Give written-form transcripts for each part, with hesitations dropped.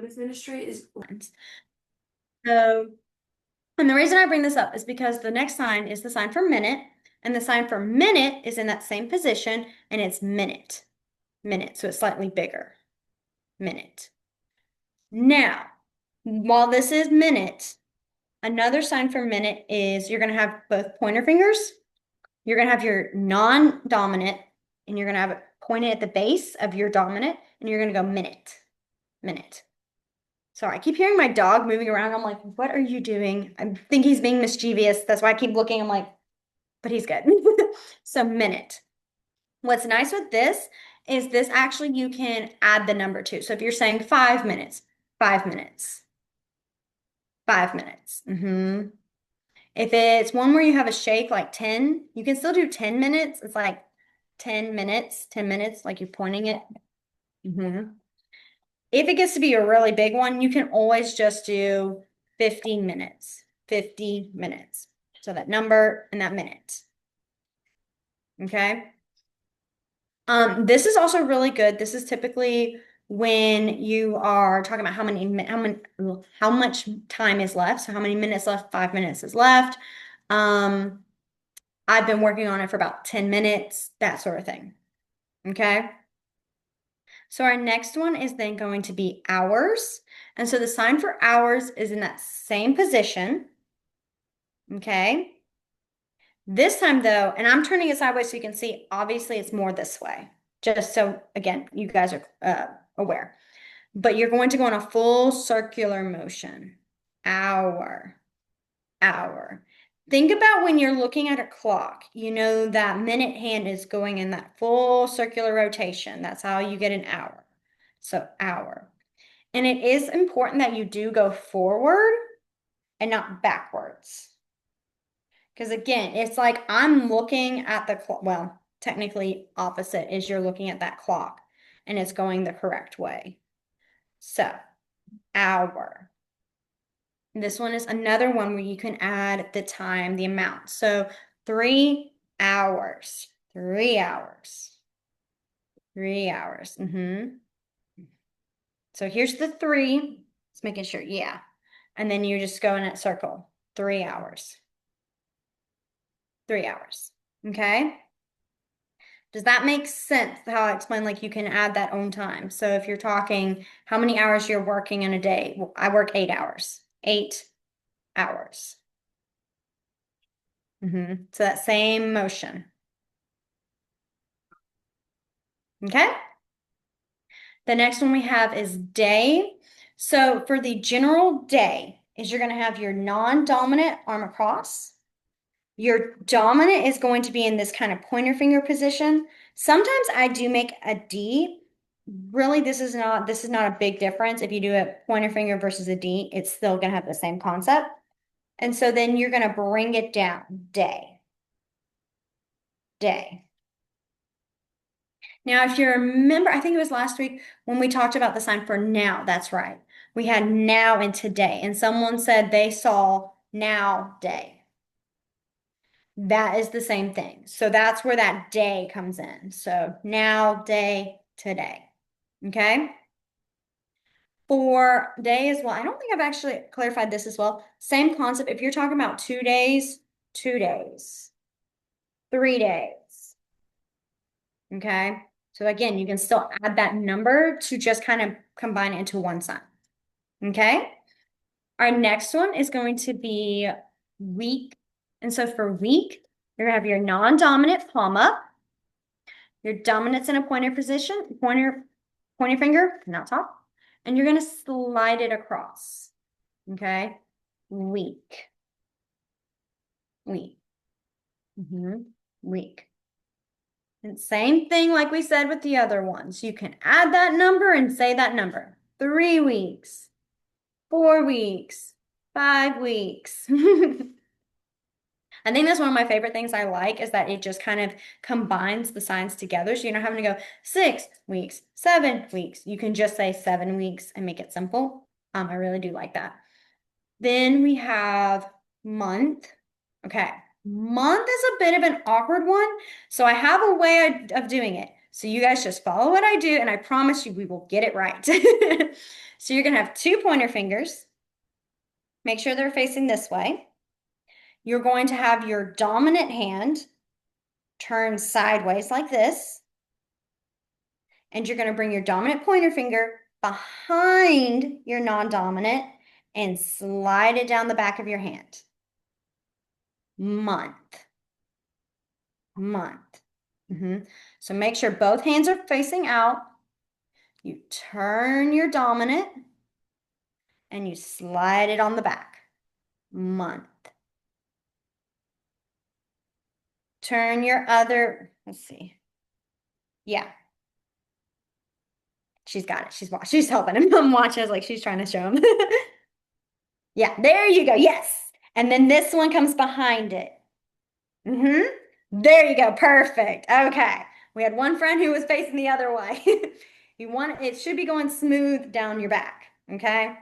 going to finish straight is. So, and the reason I bring this up is because the next sign is the sign for minute, and the sign for minute is in that same position, and it's minute, minute. So it's slightly bigger, minute. Now, while this is minute, another sign for minute is you're going to have both pointer fingers. You're going to have your non-dominant, and you're going to have it pointed at the base of your dominant, and you're going to go minute, minute. Sorry, I keep hearing my dog moving around. I'm like, what are you doing? I think he's being mischievous. That's why I keep looking. I'm like, but he's good. So minute. What's nice with this is this actually you can add the number to. So if you're saying 5 minutes, 5 minutes, 5 minutes. If it's one where you have a shake like 10, you can still do 10 minutes. It's like 10 minutes, 10 minutes, like you're pointing it. If it gets to be a really big one, you can always just do 15 minutes, 50 minutes. So that number and that minute. Okay. This is also really good. This is typically when you are talking about how much time is left. So how many minutes left? 5 minutes is left. I've been working on it for about 10 minutes, that sort of thing. Okay. So our next one is then going to be hours. And so the sign for hours is in that same position. Okay. This time though, and I'm turning it sideways so you can see, obviously it's more this way, just so again, you guys are aware. But you're going to go in a full circular motion. Hour, hour. Think about when you're looking at a clock, you know that minute hand is going in that full circular rotation. That's how you get an hour. So hour. And it is important that you do go forward and not backwards. Because again, it's like I'm looking at the clock. Well, technically opposite is you're looking at that clock and it's going the correct way. So hour. This one is another one where you can add the time, the amount. So 3 hours, 3 hours, 3 hours. So here's the three. Just making sure, yeah. And then you just go in that circle, 3 hours, 3 hours. Okay. Does that make sense how I explained like you can add that own time? So if you're talking how many hours you're working in a day, well, I work 8 hours, 8 hours. So that same motion. Okay. The next one we have is day. So for the general day is you're going to have your non-dominant arm across. Your dominant is going to be in this kind of pointer finger position. Sometimes I do make a D. Really, this is not a big difference. If you do a pointer finger versus a D, it's still going to have the same concept. And so then you're going to bring it down, day, day. Now, if you remember, I think it was last week when we talked about the sign for now. That's right. We had now and today, and someone said they saw now day. That is the same thing. So that's where that day comes in. So now, day, today. Okay. For day as well, I don't think I've actually clarified this as well. Same concept. If you're talking about 2 days, 2 days, 3 days. Okay. So again, you can still add that number to just kind of combine it into one sign. Okay. Our next one is going to be week. And so for week, you're gonna have your non-dominant palm up. Your dominant's in a pointer position, pointer finger, not top. And you're gonna slide it across. Okay. Week. Week. Week. And same thing like we said with the other ones. You can add that number and say that number. 3 weeks, 4 weeks, 5 weeks. I think that's one of my favorite things I like is that it just kind of combines the signs together. So you're not having to go 6 weeks, 7 weeks. You can just say 7 weeks and make it simple. I really do like that. Then we have month. Okay. Month is a bit of an awkward one. So I have a way of doing it. So you guys just follow what I do, and I promise you we will get it right. So you're going to have two pointer fingers. Make sure they're facing this way. You're going to have your dominant hand turn sideways like this. And you're going to bring your dominant pointer finger behind your non-dominant and slide it down the back of your hand. Month. Month. So make sure both hands are facing out. You turn your dominant and you slide it on the back. Month. Turn your other, let's see. Yeah. She's got it. She's helping him. I'm watching. I was like, she's trying to show him. Yeah, there you go. Yes. And then this one comes behind it. There you go. Perfect. Okay. We had one friend who was facing the other way. It should be going smooth down your back. Okay.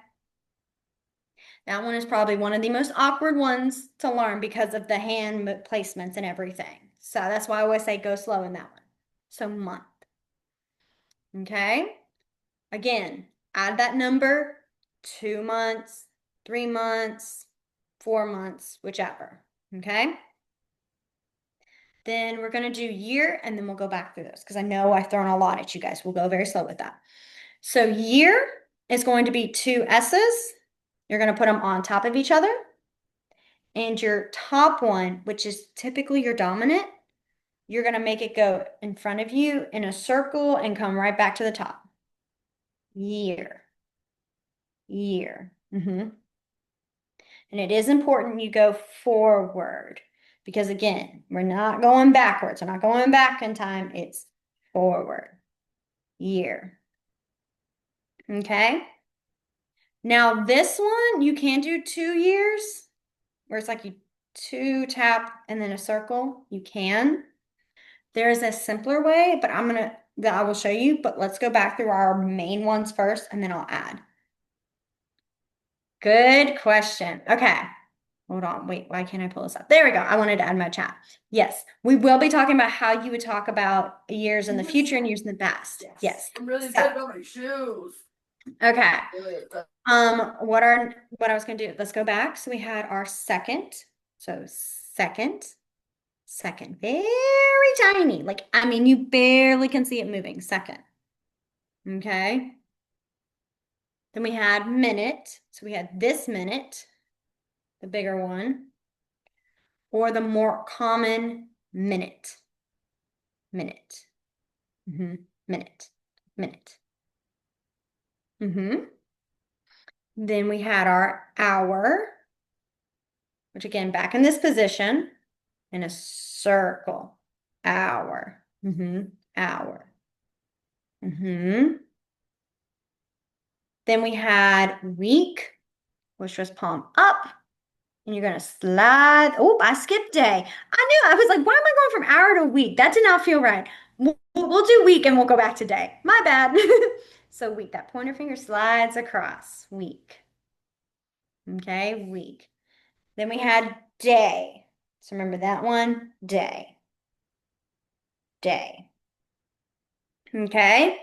That one is probably one of the most awkward ones to learn because of the hand placements and everything. So that's why I always say go slow in that one. So month. Okay. Again, add that number, 2 months, 3 months, 4 months, whichever. Okay. Then we're going to do year, and then we'll go back through those because I know I've thrown a lot at you guys. We'll go very slow with that. So year is going to be 2 S's. You're going to put them on top of each other. And your top one, which is typically your dominant, you're going to make it go in front of you in a circle and come right back to the top. Year. Year. And it is important you go forward because, again, we're not going backwards. We're not going back in time. It's forward. Year. Okay. Now this one, you can do 2 years where it's like you 2 tap and then a circle. You can. There's a simpler way, but that I will show you, but let's go back through our main ones first and then I'll add. Good question. Okay. Hold on. Wait, why can't I pull this up? There we go. I wanted to add my chat. Yes, we will be talking about how you would talk about years in the future and years in the past. Yes. I'm really good about my shoes. Okay. What I was gonna do, let's go back. So we had our second. So second, very tiny. Like, I mean, you barely can see it moving. Second. Okay. Then we had minute. So we had this minute, the bigger one, or the more common minute. Minute. Minute. Minute. Then we had our hour, which again, back in this position, in a circle. Hour. Hour. Then we had week, which was palm up. And you're going to slide. Oh, I skipped day. I knew. I was like, why am I going from hour to week? That did not feel right. We'll do week and we'll go back to day. My bad. So week, that pointer finger slides across. Week. Okay, week. Then we had day. So remember that one? Day. Day. Okay.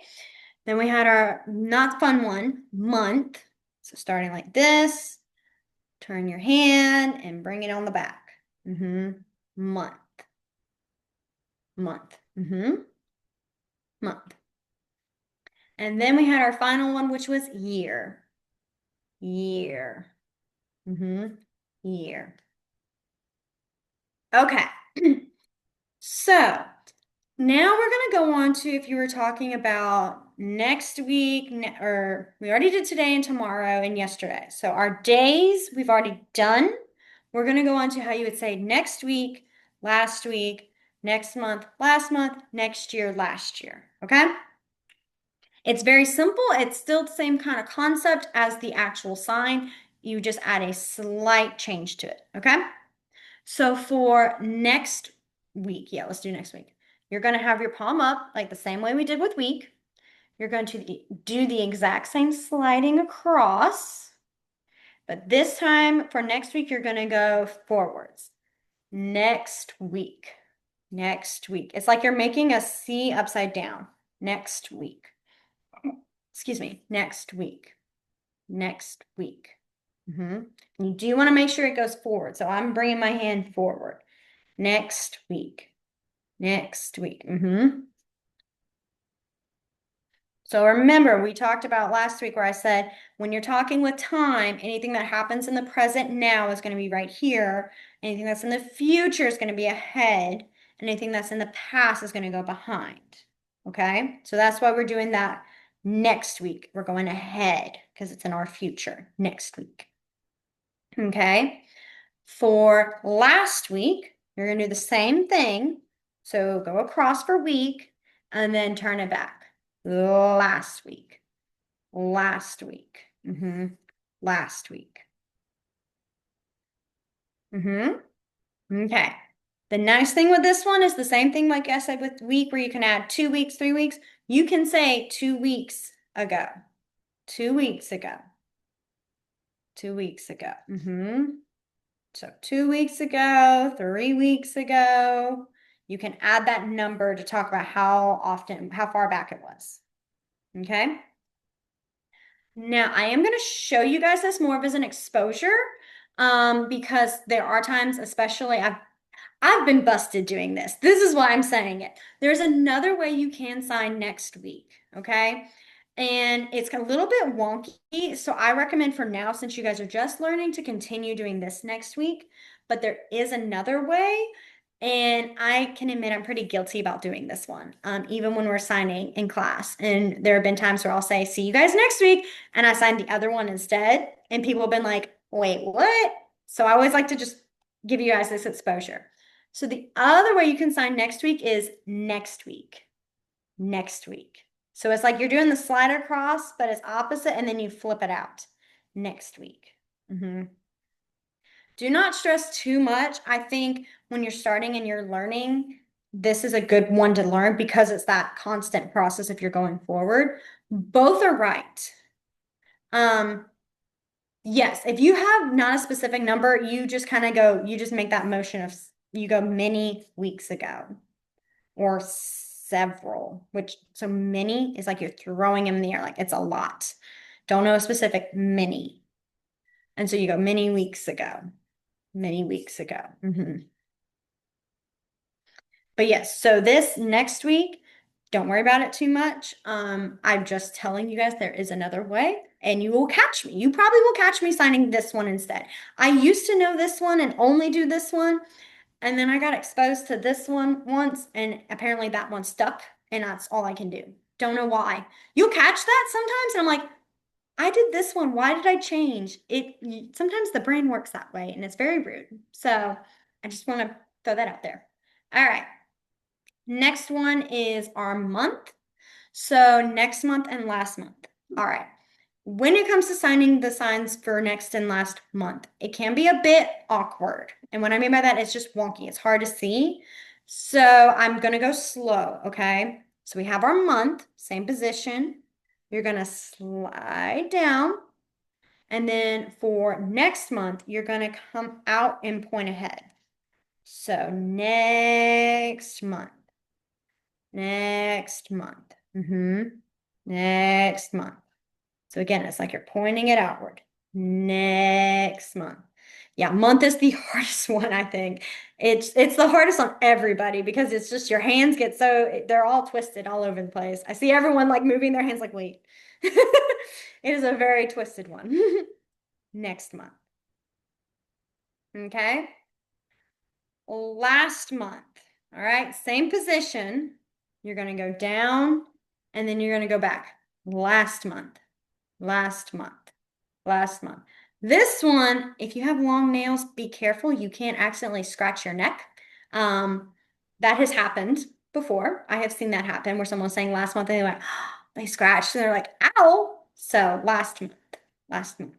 Then we had our not fun one, month. So starting like this, turn your hand and bring it on the back. Month. Month. Month. And then we had our final one, which was year. Year. Year. Okay. So now we're going to go on to if you were talking about next week, or we already did today and tomorrow and yesterday. So our days we've already done. We're going to go on to how you would say next week, last week, next month, last month, next year, last year. Okay? It's very simple. It's still the same kind of concept as the actual sign. You just add a slight change to it. Okay? So for next week, yeah, let's do next week. You're going to have your palm up like the same way we did with week. You're going to do the exact same sliding across, but this time for next week, you're going to go forwards. Next week. next week. It's like you're making a C upside down. Next week. Excuse me, next week. Next week. And you do want to make sure it goes forward. So I'm bringing my hand forward. Next week. Next week. So remember, we talked about last week where I said when you're talking with time, anything that happens in the present now is going to be right here. Anything that's in the future is going to be ahead. Anything that's in the past is going to go behind. Okay? So that's why we're doing that next week. We're going ahead because it's in our future next week. Okay? For last week, you're going to do the same thing. So go across for week and then turn it back. Last week. Last week. Last week. Okay. The nice thing with this one is the same thing like I said with week, where you can add 2 weeks, 3 weeks. You can say 2 weeks ago. 2 weeks ago. 2 weeks ago. So 2 weeks ago, 3 weeks ago. You can add that number to talk about how far back it was. Okay. Now I am going to show you guys this more of as an exposure, because there are times, especially I've been busted doing this. This is why I'm saying it. There's another way you can sign next week, okay? And it's a little bit wonky. So I recommend for now, since you guys are just learning, to continue doing this next week. But there is another way. And I can admit I'm pretty guilty about doing this one, even when we're signing in class. And there have been times where I'll say, see you guys next week. And I signed the other one instead. And people have been like, wait, what? So I always like to just give you guys this exposure. So the other way you can sign next week is next week. Next week. So it's like you're doing the slide across, but it's opposite, and then you flip it out. Next week. Do not stress too much. I think when you're starting and you're learning, this is a good one to learn because it's that constant process if you're going forward. Both are right. Yes, if you have not a specific number, you just kind of go, you just make that motion of, you go many weeks ago or several, so many is like you're throwing them in the air, like it's a lot. Don't know a specific, many. And so you go many weeks ago, many weeks ago. But yes, so this next week, don't worry about it too much. I'm just telling you guys there is another way, and you will catch me. You probably will catch me signing this one instead. I used to know this one and only do this one, and then I got exposed to this one once, and apparently that one stuck, and that's all I can do. Don't know why. You'll catch that sometimes, and I'm like, I did this one. Why did I change? Sometimes the brain works that way, and it's very rude. So I just want to throw that out there. All right. Next one is our month. So next month and last month. All right. When it comes to signing the signs for next and last month, it can be a bit awkward. And what I mean by that is just wonky. It's hard to see. So I'm going to go slow, okay? So we have our month, same position. You're going to slide down. And then for next month, you're going to come out and point ahead. So next month. Next month. Next month. So again, it's like you're pointing it outward. Next month. Yeah, month is the hardest one, I think. It's the hardest on everybody because it's just your hands get they're all twisted all over the place. I see everyone like moving their hands like, wait. It is a very twisted one. Next month. Okay. Last month. All right, same position. You're going to go down and then you're going to go back. Last month. Last month. Last month. This one, if you have long nails, be careful. You can't accidentally scratch your neck. That has happened before. I have seen that happen where someone's saying last month and they went, oh, they scratched and they're like, ow. So last month. Last month.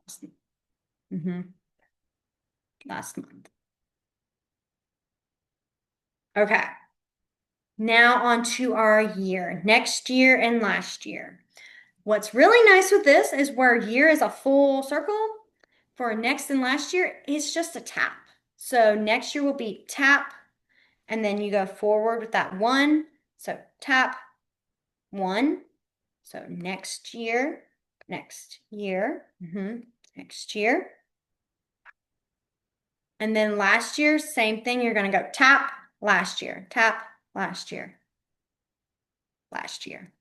Last month. Last month. Okay. Now on to our year, next year and last year. What's really nice with this is where year is a full circle. For next and last year, it's just a tap. So next year will be tap, And then you go forward with that one. So tap one. So next year, next year, next year. And then last year, same thing. You're going to go tap last year, tap last year, last year.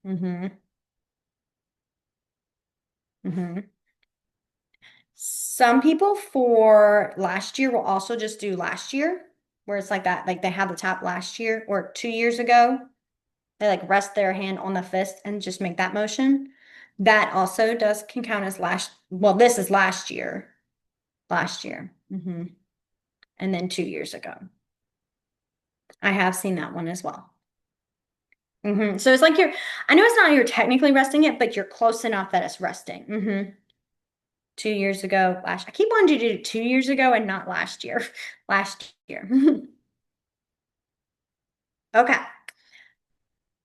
Some people for last year will also just do last year, where it's like that, like they have the tap last year or 2 years ago. They like rest their hand on the fist and just make that motion. That also can count as well, this is last year, last year. And then 2 years ago. I have seen that one as well. So it's like I know it's not you're technically resting it, but you're close enough that it's resting. 2 years ago, I keep wanting to do 2 years ago and not last year. Last year. Okay.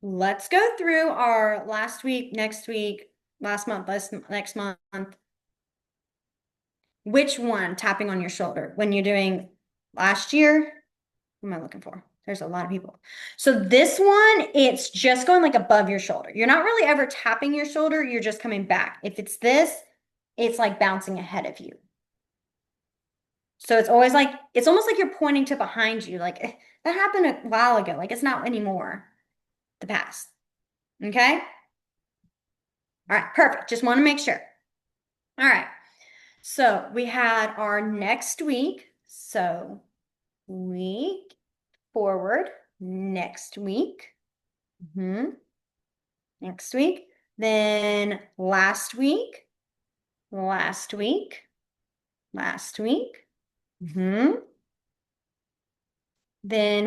Let's go through our last week, next week, last month, next month. Which one tapping on your shoulder when you're doing last year? What am I looking for? There's a lot of people. So this one, it's just going like above your shoulder. You're not really ever tapping your shoulder. You're just coming back. If it's this, it's like bouncing ahead of you. So it's always like, it's almost like you're pointing to behind you. Like that happened a while ago. Like it's not anymore. The past. Okay. All right. Perfect. Just want to make sure. All right. So we had our next week. So week forward, next week. Next week. Then last week, last week, last week. Then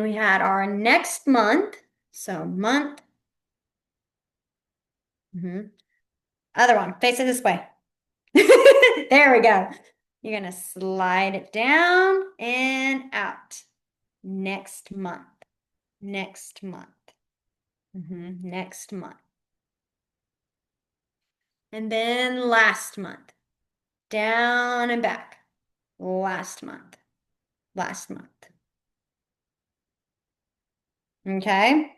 we had our next month. So month. Other one, face it this way. There we go. You're going to slide it down and out. Next month. Next month. Next month. And then last month. Down and back. Last month. Last month. Okay.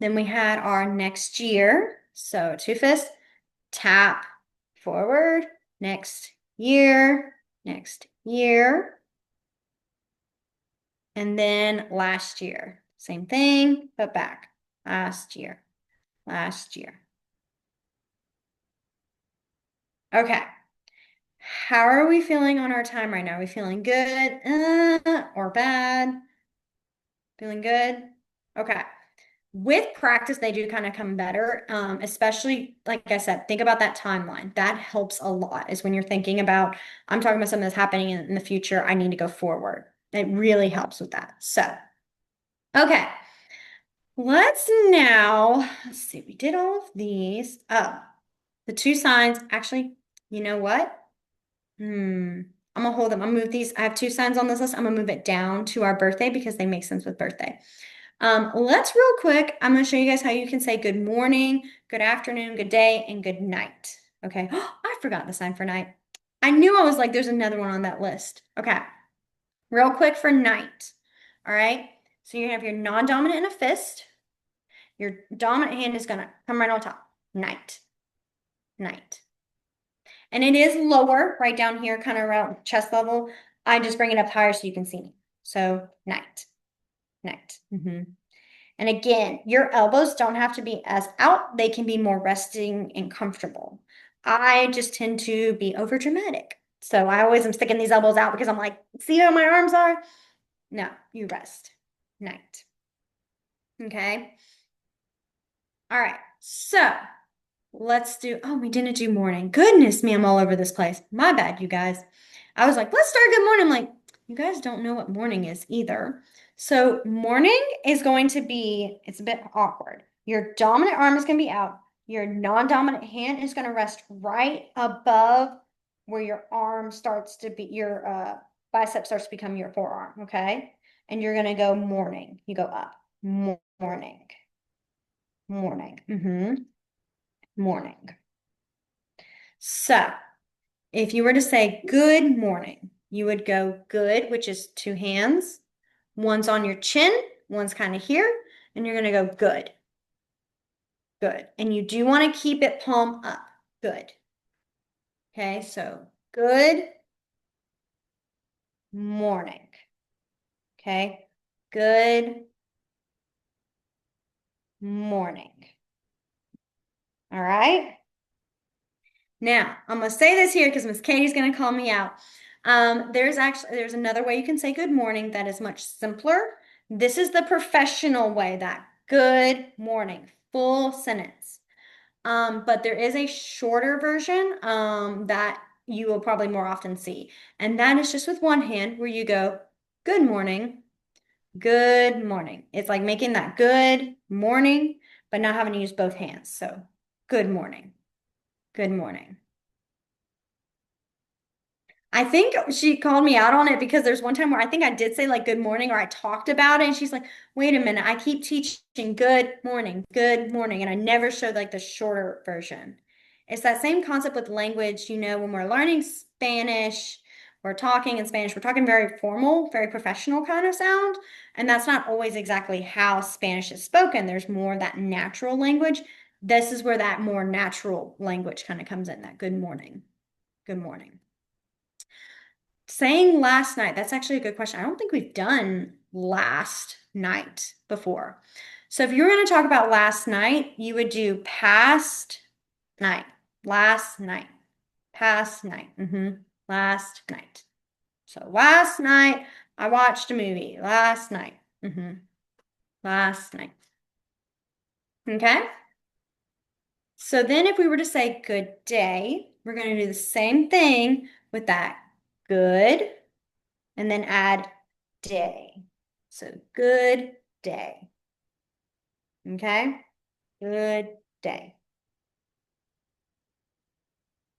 Then we had our next year. So two fists, tap forward, next year, next year. And then last year, same thing, but back. Last year, last year. Okay. How are we feeling on our time right now? Are we feeling good or bad? Feeling good? Okay. With practice, they do kind of come better, especially, like I said, think about that timeline. That helps a lot is when you're thinking about, I'm talking about something that's happening in the future. I need to go forward. It really helps with that. So, okay. Let's see, we did all of these. Oh, the two signs. Actually, you know what? I'm gonna hold them. I'm gonna move these. I have two signs on this list. I'm gonna move it down to our birthday because they make sense with birthday. Let's real quick, I'm going to show you guys how you can say good morning, good afternoon, good day, and good night. Okay. I forgot the sign for night. I knew I was like, there's another one on that list. Okay. Real quick for night. All right. So you're going to have your non-dominant in a fist. Your dominant hand is going to come right on top. Night. Night. And it is lower right down here, kind of around chest level. I just bring it up higher so you can see me. So night. Night. And again, your elbows don't have to be as out. They can be more resting and comfortable. I just tend to be over dramatic. So I always am sticking these elbows out because I'm like, see how my arms are? No, you rest. Night. Okay. All right. So we didn't do morning. Goodness me, I'm all over this place. My bad, you guys. I was like, let's start good morning. I'm like, you guys don't know what morning is either. So morning is going to be, it's a bit awkward. Your dominant arm is going to be out. Your non-dominant hand is going to rest right above where your arm starts to be, your bicep starts to become your forearm, okay? And you're going to go morning. You go up. Morning. Morning. Morning. So if you were to say good morning, you would go good, which is two hands, One's on your chin, one's kind of here, and you're going to go good. Good. And you do want to keep it palm up. Good. Okay, so good morning. Okay, good morning. All right. Now, I'm going to say this here because Miss Katie's going to call me out. There's another way you can say good morning that is much simpler. This is the professional way, that good morning, full sentence. But there is a shorter version that you will probably more often see. And that is just with one hand where you go, good morning, good morning. It's like making that good morning, but not having to use both hands. So good morning, good morning. I think she called me out on it because there's one time where I think I did say like good morning or I talked about it and she's like, wait a minute, I keep teaching good morning, and I never showed like the shorter version. It's that same concept with language, when we're learning Spanish, we're talking in Spanish, we're talking very formal, very professional kind of sound, and that's not always exactly how Spanish is spoken. There's more that natural language. This is where that more natural language kind of comes in, that good morning. Good morning. Saying last night, that's actually a good question. I don't think we've done last night before. So if you were going to talk about last night, you would do past night, last night, past night, last night. So last night, I watched a movie. Last night, last night. Okay. So then if we were to say good day, we're going to do the same thing with that good and then add day. So good day. Okay. Good day.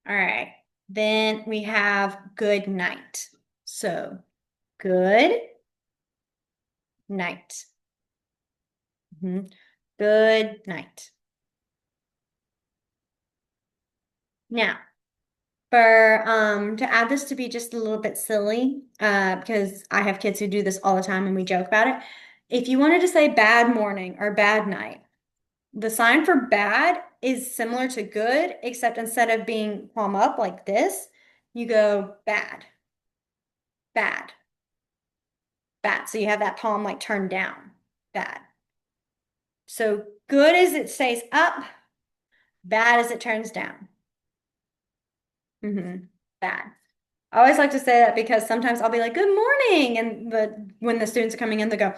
All right. Then we have good night. So good night. Good night. Now, for to add this to be just a little bit silly, because I have kids who do this all the time and we joke about it. If you wanted to say bad morning or bad night, the sign for bad is similar to good, except instead of being palm up like this, you go bad, bad, bad. So you have that palm like turned down, bad. So good as it stays up, bad as it turns down. Bad. I always like to say that because sometimes I'll be like, good morning. And when the students are coming in, they go,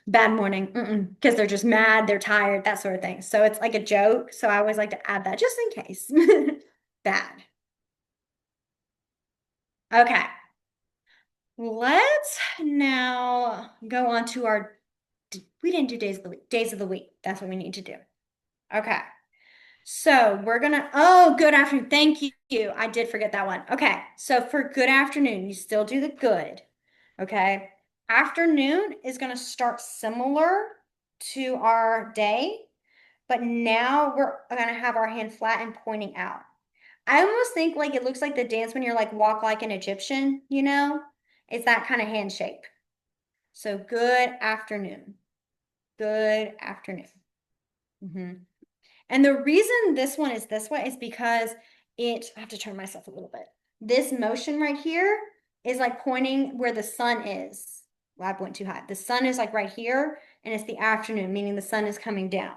bad morning, because they're just mad, they're tired, that sort of thing. So it's like a joke. So I always like to add that just in case. Bad. Okay. Let's now go on to we didn't do days of the week. Days of the week. That's what we need to do. Okay. So we're gonna, oh, good afternoon. Thank you. I did forget that one. Okay. So for good afternoon, you still do the good. Okay. Afternoon is gonna start similar to our day, but now we're gonna have our hand flat and pointing out. I almost think like it looks like the dance when you're like walk like an Egyptian, you know? It's that kind of hand shape. So good afternoon. Good afternoon. And the reason this one is this way is because I have to turn myself a little bit. This motion right here is like pointing where the sun is. Well, I went too high. The sun is like right here, and it's the afternoon, meaning the sun is coming down.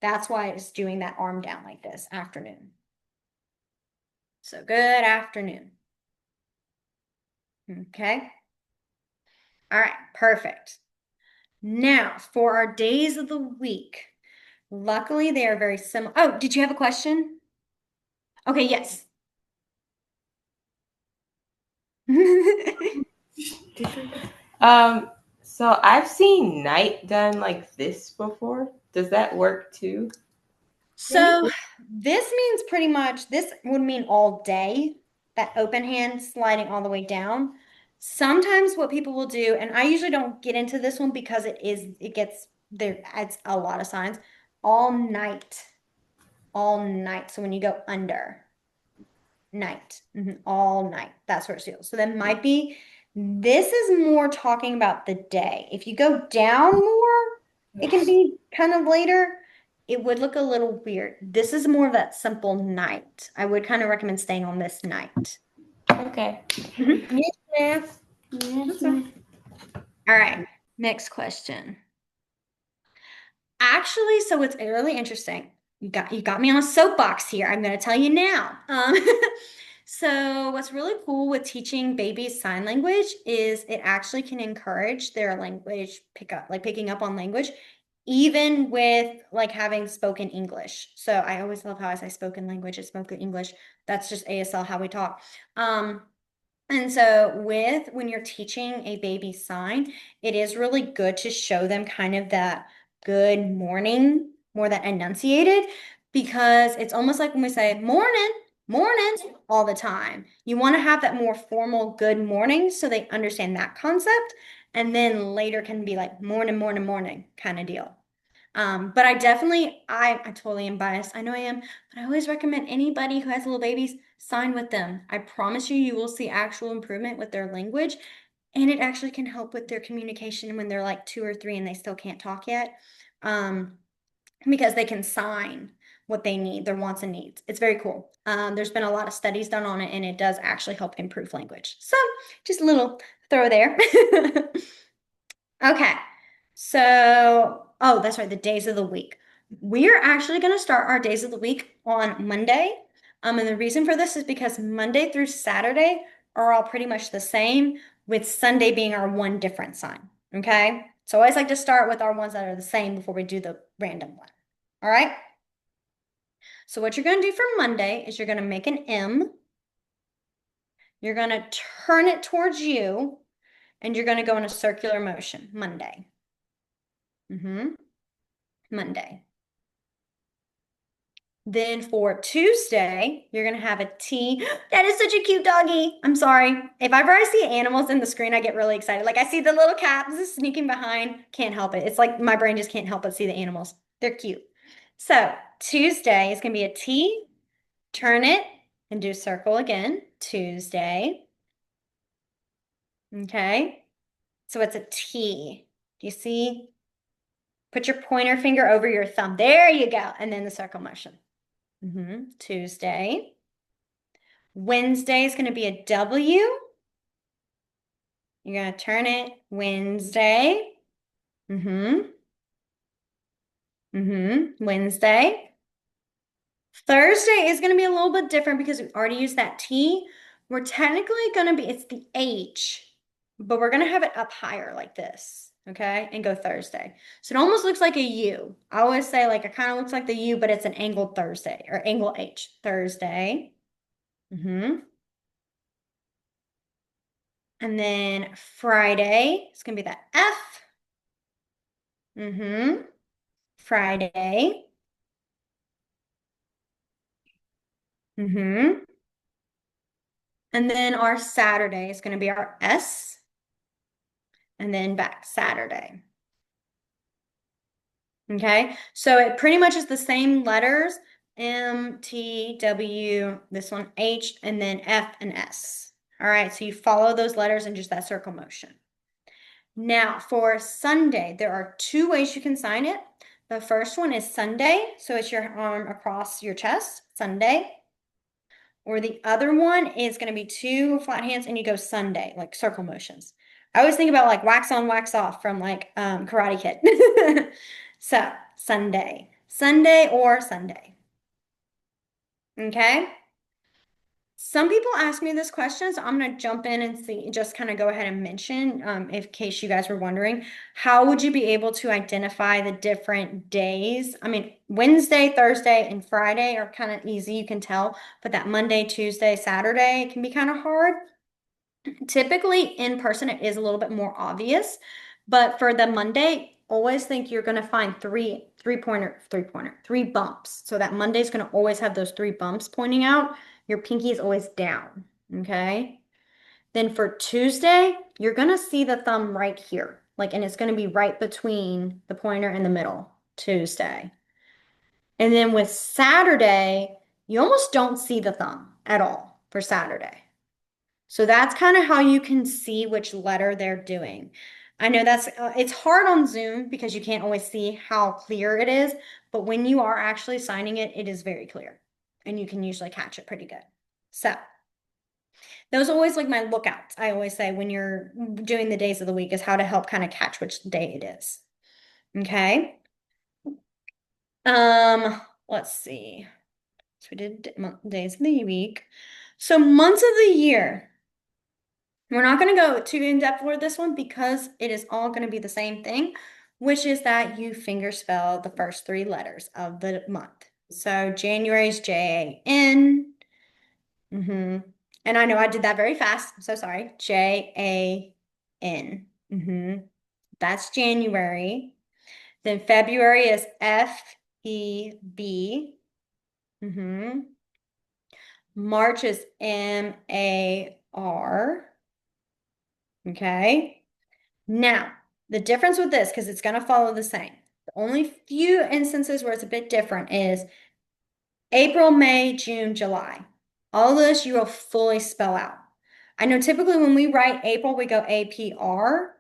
That's why it's doing that arm down like this, afternoon. So good afternoon. Okay. All right, perfect. Now for our days of the week. Luckily, they are very similar. Oh, did you have a question? Okay, yes. Um, so I've seen night done like this before. Does that work too? So this means pretty much, this would mean all day, that open hand sliding all the way down. Sometimes what people will do, and I usually don't get into this one because it gets, there adds a lot of signs, all night, all night. So when you go under, night, all night, that sort of deal. So that might be This is more talking about the day. If you go down more, it can be kind of later. It would look a little weird. This is more of that simple night. I would kind of recommend staying on this night. Okay. Mhm. Yes, ma'am. Yes, That's all. ma'am. All right, next question. Actually, so it's really interesting. You got me on a soapbox here. I'm going to tell you now. So what's really cool with teaching babies sign language is it actually can encourage their language picking up on language, even with like having spoken English. So I always love how I say spoken language is spoken English. That's just ASL how we talk. Um, and so with when you're teaching a baby sign, it is really good to show them kind of that good morning, more that enunciated, because it's almost like when we say morning, morning all the time. You want to have that more formal good morning so they understand that concept. And then later can be like morning, morning, morning kind of deal. But I totally am biased. I know I am, but I always recommend anybody who has little babies sign with them. I promise you, you will see actual improvement with their language, and it actually can help with their communication when they're like 2 or 3 and they still can't talk yet, um, because they can sign what they need, their wants and needs. It's very cool. There's been a lot of studies done on it, and it does actually help improve language. So, just a little throw there. Okay. So, oh, that's right, the days of the week. We are actually going to start our days of the week on Monday. And the reason for this is because Monday through Saturday are all pretty much the same, with Sunday being our one different sign. Okay. So I always like to start with our ones that are the same before we do the random one. All right. So what you're going to do for Monday is you're going to make an M. You're going to turn it towards you, and you're going to go in a circular motion. Monday. Monday. Then for Tuesday, you're gonna have a T. That is such a cute doggy. I'm sorry. If ever I see animals in the screen, I get really excited. Like I see the little cat sneaking behind. Can't help it. It's like my brain just can't help but see the animals. They're cute. So Tuesday is gonna be a T. Turn it and do circle again. Tuesday. Okay. So it's a T. Do you see? Put your pointer finger over your thumb. There you go. And then the circle motion. Tuesday. Wednesday is going to be a W. You're going to turn it Wednesday. Wednesday. Thursday is going to be a little bit different because we already used that T. We're technically going to be, it's the H, but we're going to have it up higher like this. Okay. And go Thursday. So it almost looks like a U. I always say like it kind of looks like the U, but it's an angled Thursday or angle H. Thursday. And then Friday, it's going to be that F. Friday. And then our Saturday is going to be our S. And then back Saturday. Okay. So it pretty much is the same letters. M, T, W, this one H, and then F and S. All right. So you follow those letters in just that circle motion. Now, for Sunday, there are 2 ways you can sign it. The first one is Sunday, so it's your arm across your chest, Sunday. Or the other one is going to be 2 flat hands and you go Sunday, like circle motions. I always think about like wax on, wax off from like Karate Kid. So, Sunday, Sunday or Sunday. Okay? Some people ask me this question, so I'm going to jump in and see, just kind of go ahead and mention, in case you guys were wondering, how would you be able to identify the different days? I mean, Wednesday, Thursday, and Friday are kind of easy, you can tell, but that Monday, Tuesday, Saturday can be kind of hard. Typically, in person, it is a little bit more obvious, but for the Monday, always think you're going to find three bumps. So that Monday is going to always have those 3 bumps pointing out. Your pinky is always down. Okay. Then for Tuesday, you're going to see the thumb right here. Like, and it's going to be right between the pointer and the middle, Tuesday. And then with Saturday, you almost don't see the thumb at all for Saturday. So that's kind of how you can see which letter they're doing. I know that's it's hard on Zoom because you can't always see how clear it is, but when you are actually signing it, it is very clear and you can usually catch it pretty good. So those are always like my lookouts. I always say when you're doing the days of the week is how to help kind of catch which day it is. Okay. Let's see. So we did days of the week. So months of the year. We're not going to go too in depth with this one because it is all going to be the same thing, which is that you finger spell the first three letters of the month. So January's Jan. And I know I did that very fast. I'm so sorry. Jan. That's January. Then February is Feb. March is Mar. Okay. Now, the difference with this, because it's going to follow the same, the only few instances where it's a bit different is April, May, June, July. All of this you will fully spell out. I know typically when we write April, we go APR,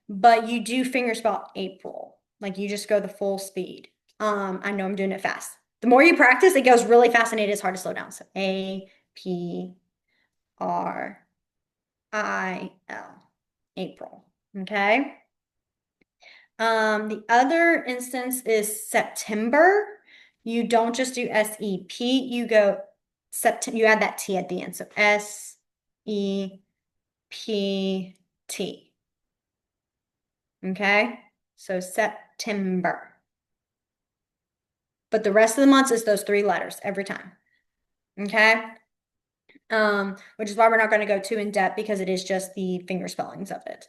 but you do finger spell April. Like you just go the full speed. I know I'm doing it fast. The more you practice, it goes really fast and it is hard to slow down. So APRIL, April. Okay. The other instance is September. You don't just do SEP, you go you add that T at the end. So SEPT. Okay? So September. But the rest of the months is those three letters every time. Okay? Which is why we're not going to go too in depth because it is just the finger spellings of it.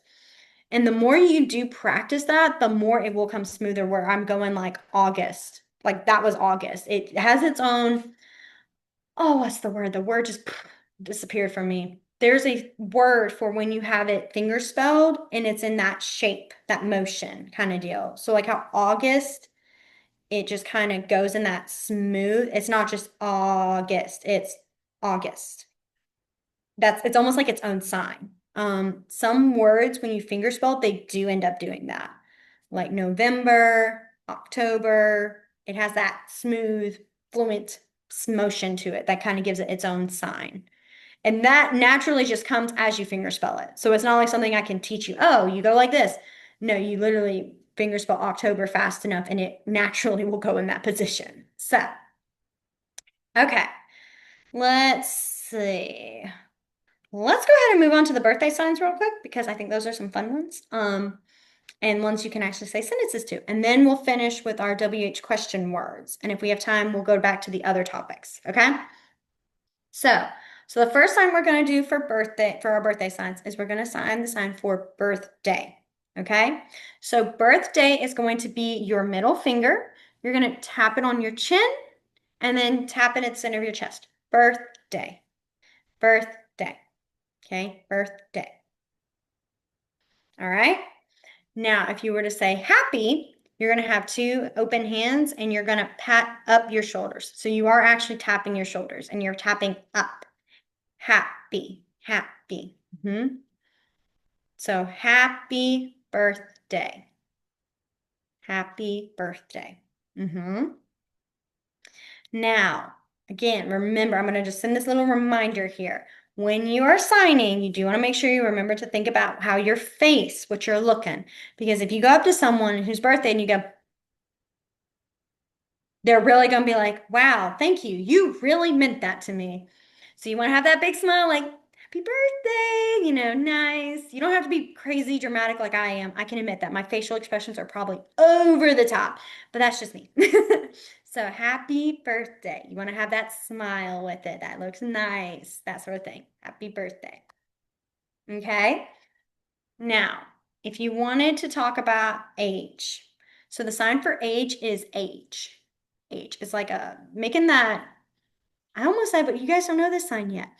And the more you do practice that, the more it will come smoother where I'm going like August. Like that was August. It has its own, oh, what's the word? The word just disappeared from me. There's a word for when you have it finger spelled and it's in that shape, that motion kind of deal. So like how August, it just kind of goes in that smooth. It's not just August, it's August. It's almost like its own sign. Some words when you finger spell, they do end up doing that. Like November, October, it has that smooth, fluent motion to it that kind of gives it its own sign. And that naturally just comes as you finger spell it. So it's not like something I can teach you. Oh, you go like this. No, you literally finger spell October fast enough and it naturally will go in that position. So, okay, let's see. Let's go ahead and move on to the birthday signs real quick because I think those are some fun ones. And ones you can actually say sentences to. And then we'll finish with our WH question words. And if we have time, we'll go back to the other topics. Okay? So the first sign we're going to do for our birthday signs is we're going to sign the sign for birthday. Okay? So birthday is going to be your middle finger. You're going to tap it on your chin and then tap it at the center of your chest. Birthday. Birthday. Okay? Birthday. All right? Now, if you were to say happy, you're going to have two open hands and you're going to pat up your shoulders. So you are actually tapping your shoulders and you're tapping up. Happy, happy. So happy birthday. Happy birthday. Now, again, remember, I'm going to just send this little reminder here. When you are signing, you do want to make sure you remember to think about how your face, what you're looking. Because if you go up to someone whose birthday and you go, they're really going to be like, wow, thank you. You really meant that to me. So you want to have that big smile like, happy birthday, nice. You don't have to be crazy dramatic like I am. I can admit that my facial expressions are probably over the top, but that's just me. So happy birthday. You want to have that smile with it. That looks nice, that sort of thing. Happy birthday. Okay. Now, if you wanted to talk about age, so the sign for age is H. H. It's like making that, I almost said, but you guys don't know this sign yet.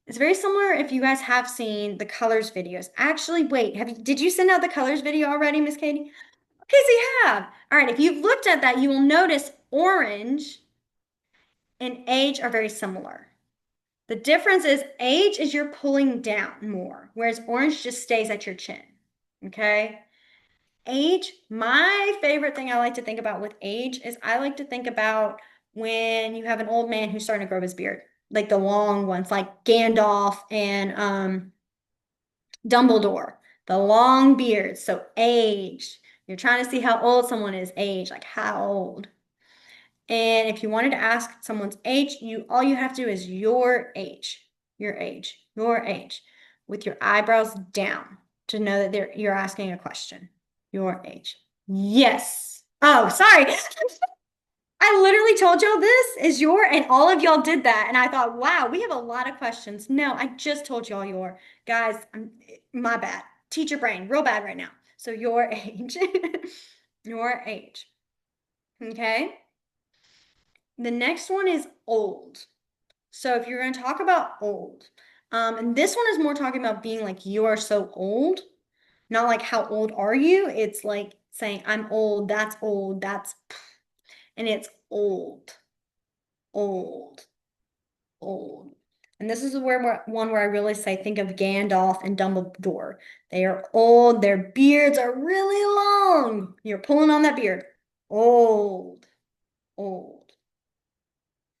It's very similar if you guys have seen the colors videos. Actually, wait, did you send out the colors video already, Miss Katie? Okay, so you have. All right, if you've looked at that, you will notice orange and age are very similar. The difference is age is you're pulling down more, whereas orange just stays at your chin. Okay? Age, my favorite thing I like to think about with age is I like to think about when you have an old man who's starting to grow his beard, like the long ones, like Gandalf and Dumbledore, the long beards. So age, you're trying to see how old someone is, age, like how old. And if you wanted to ask someone's age, all you have to do is your age, your age, your age, with your eyebrows down to know that you're asking a question. Your age. Yes. Oh, sorry. I literally told y'all this is your, and all of y'all did that. And I thought, wow, we have a lot of questions. No, I just told y'all your. Guys, my bad. Teacher brain, real bad right now. So your age. Your age. Okay. The next one is old. So if you're going to talk about old, and this one is more talking about being like you are so old, not like how old are you? It's like saying I'm old, that's and it's old, old, old. And this is one where I really say think of Gandalf and Dumbledore. They are old, their beards are really long. You're pulling on that beard. Old, old.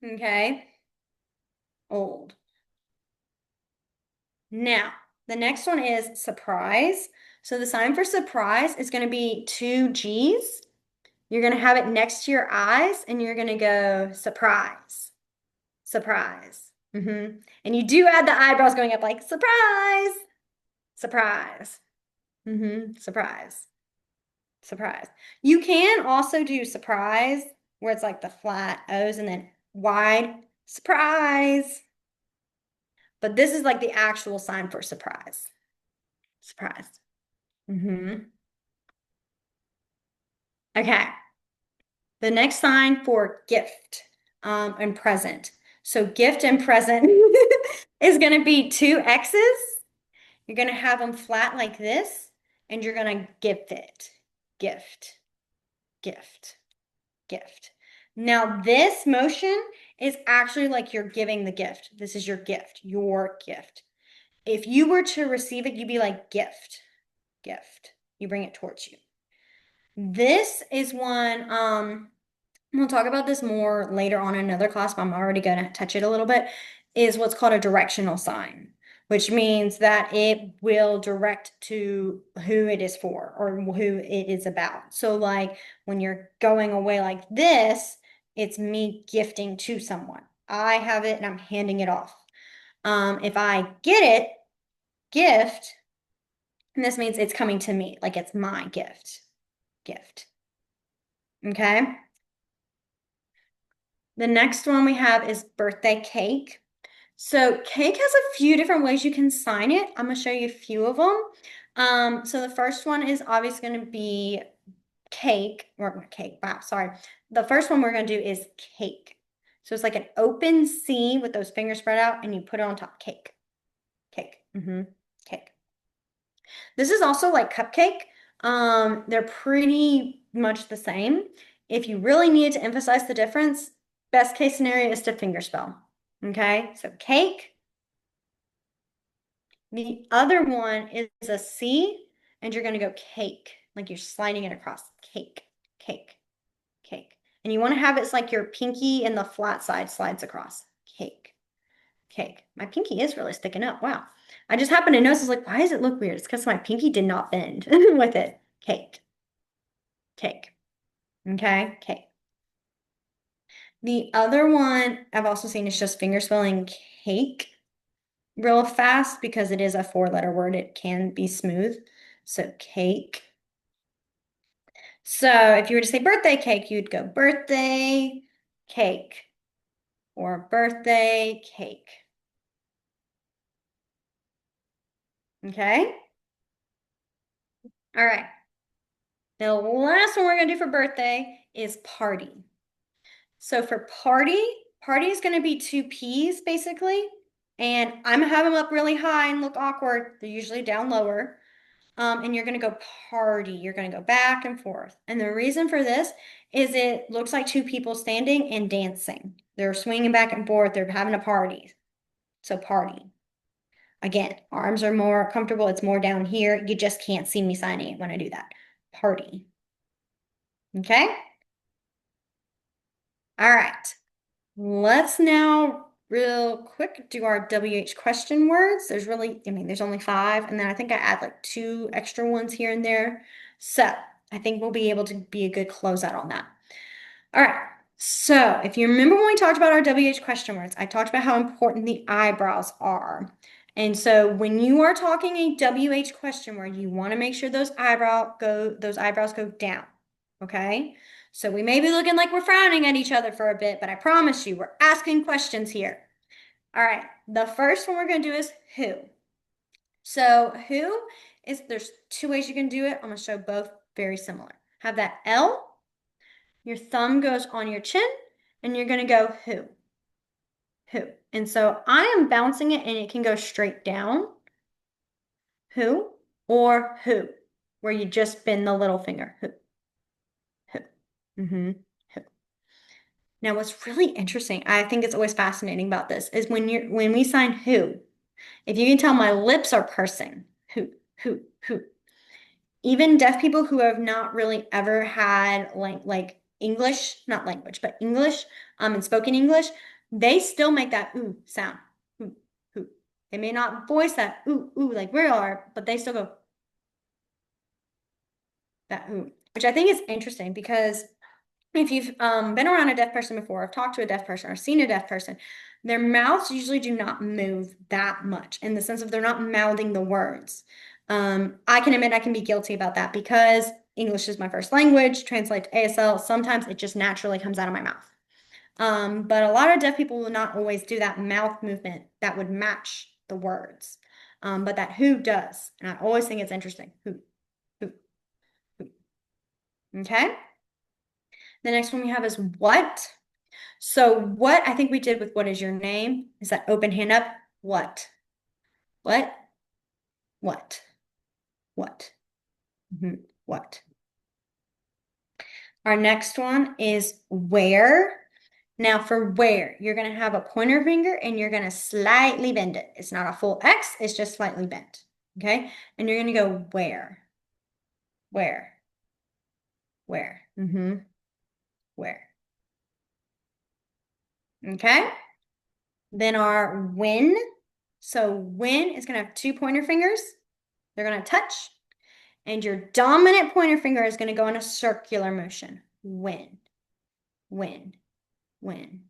Okay? Old. Now, the next one is surprise. So the sign for surprise is going to be two G's. You're going to have it next to your eyes and you're going to go surprise, surprise. And you do add the eyebrows going up like surprise, surprise, surprise, surprise. You can also do surprise where it's like the flat O's and then wide surprise. But this is like the actual sign for surprise. Surprise. Okay. The next sign for gift and present. So gift and present is going to be two X's. You're going to have them flat like this, and you're going to gift it. Gift, gift, gift. Now, this motion is actually like you're giving the gift. This is your gift, your gift. If you were to receive it, you'd be like gift, gift. You bring it towards you. This is one, we'll talk about this more later on in another class, but I'm already going to touch it a little bit, is what's called a directional sign, which means that it will direct to who it is for or who it is about. So like when you're going away like this, it's me gifting to someone. I have it and I'm handing it off. If I get it, gift, and this means it's coming to me, like it's my gift, gift. Okay. The next one we have is birthday cake. So cake has a few different ways you can sign it. I'm going to show you a few of them. So the first one is obviously going to be cake, or cake, wow, sorry. The first one we're going to do is cake. So it's like an open C with those fingers spread out and you put it on top, cake, cake, cake. This is also like cupcake. They're pretty much the same. If you really needed to emphasize the difference, best case scenario is to fingerspell. Okay, so cake. The other one is a C, and you're going to go cake, like you're sliding it across. Cake, cake, cake. And you want to have it like your pinky and the flat side slides across. Cake, cake. My pinky is really sticking up. Wow. I just happened to notice, like, why does it look weird? It's because my pinky did not bend with it. Cake, cake. Okay, cake. The other one I've also seen is just finger spelling cake real fast because it is a four-letter word. It can be smooth. So cake. So if you were to say birthday cake, you'd go birthday cake or birthday cake. Okay? All right. The last one we're going to do for birthday is party. So for party is going to be two P's basically. And I'm going to have them up really high and look awkward. They're usually down lower. And you're going to go party. You're going to go back and forth. And the reason for this is it looks like two people standing and dancing. They're swinging back and forth. They're having a party. So party. Again, arms are more comfortable. It's more down here. You just can't see me signing it when I do that. Party. Okay? All right. Let's now real quick do our WH question words. There's only 5, and then I think I add like 2 extra ones here and there. So I think we'll be able to be a good closeout on that. All right. So if you remember when we talked about our WH question words, I talked about how important the eyebrows are. And so when you are talking a WH question word, you want to make sure those eyebrows go down. Okay? So we may be looking like we're frowning at each other for a bit, but I promise you, we're asking questions here. All right. The first one we're going to do is who. So there's 2 ways you can do it. I'm going to show both very similar. Have that L. Your thumb goes on your chin, and you're going to go who. Who. And so I am bouncing it, and it can go straight down. Who. Or who, where you just bend the little finger. Who. Who. Who. Now, what's really interesting, I think it's always fascinating about this, is when we sign who, if you can tell my lips are pursing. Who. Even deaf people who have not really ever had like English, not language, but English, and spoken English, they still make that ooh sound. Ooh, ooh. They may not voice that ooh, ooh, like we are, but they still go that ooh, which I think is interesting because if you've been around a deaf person before, or talked to a deaf person, or seen a deaf person, their mouths usually do not move that much in the sense of they're not mouthing the words. I can admit I can be guilty about that because English is my first language, translate to ASL. Sometimes it just naturally comes out of my mouth. But a lot of deaf people will not always do that mouth movement that would match the words. But that who does. And I always think it's interesting. Who. Okay? The next one we have is what. So what I think we did with what is your name is that open hand up. What? What? What? What? What? Our next one is where. Now for where, you're going to have a pointer finger and you're going to slightly bend it. It's not a full X, it's just slightly bent. Okay? And you're going to go where? Where? Where? Where? Okay? Then our when. So when is going to have 2 pointer fingers. They're going to touch. And your dominant pointer finger is going to go in a circular motion. When. When. When.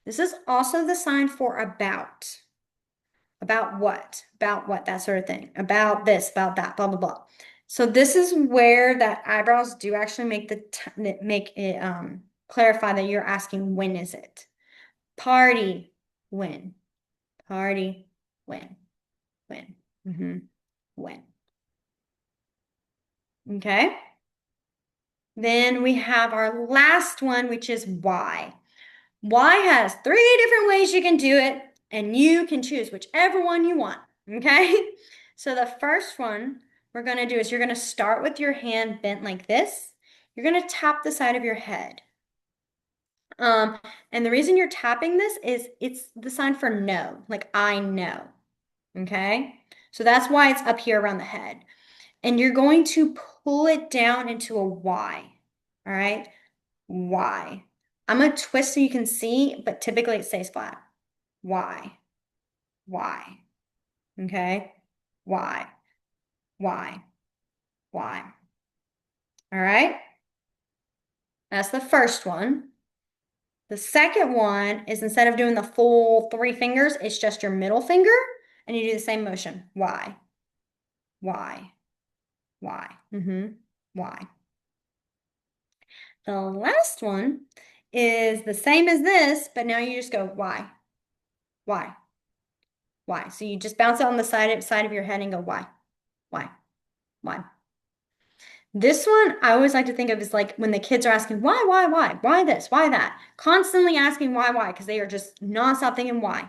This is also the sign for about. About what? About what? That sort of thing. About this, about that, blah, blah, blah. So this is where that eyebrows do actually make it clarify that you're asking when is it. Party, when. Party, when. When. Okay. Then we have our last one, which is why. Why has 3 different ways you can do it, and you can choose whichever one you want. Okay. So the first one we're going to do is you're going to start with your hand bent like this. You're going to tap the side of your head. And the reason you're tapping this is it's the sign for no, like I know. Okay. So that's why it's up here around the head. And you're going to pull it down into a Y. All right. Y. I'm going to twist so you can see, but typically it stays flat. Y. Y. Okay. Y. Y. Y. All right. That's the first one. The second one is instead of doing the full 3 fingers, it's just your middle finger, and you do the same motion. Y. Y. Y. Y. The last one is the same as this, but now you just go Y. Y. Y. So you just bounce it on the side of your head and go Y. Y. Y. This one I always like to think of as like when the kids are asking why this, why that, constantly asking why, because they are just nonstop thinking why.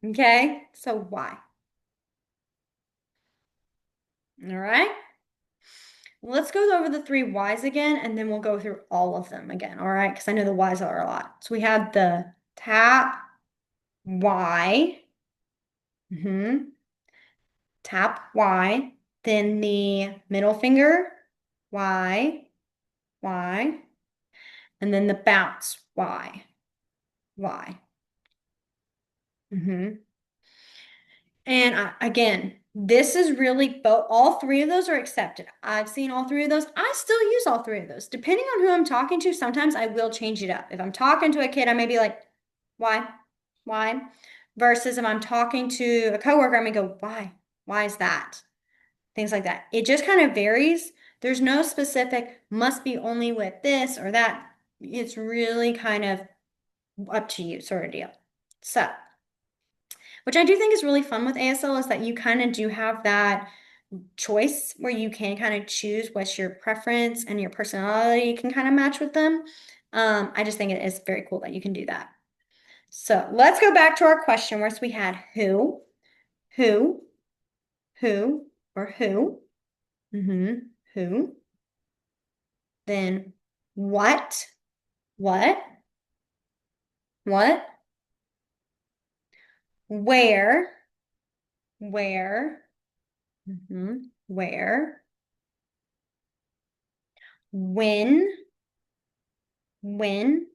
Okay, so why? All right. Let's go over the 3 whys again, and then we'll go through all of them again. All right, because I know the whys are a lot. So we have the tap, Y. Tap Y. Then the middle finger, Y, Y. And then the bounce, Y, Y. And again, this is really both, all three of those are accepted. I've seen all three of those. I still use all three of those. Depending on who I'm talking to, sometimes I will change it up. If I'm talking to a kid, I may be like, why? Why? Versus if I'm talking to a coworker, I may go, why? Why is that? Things like that. It just kind of varies. There's no specific must be only with this or that. It's really kind of up to you sort of deal. So, which I do think is really fun with ASL is that you kind of do have that choice where you can kind of choose what's your preference and your personality can kind of match with them. I just think it is very cool that you can do that. So let's go back to our question where we had who, who, or who, who, then what, what, where, where, where, when, when,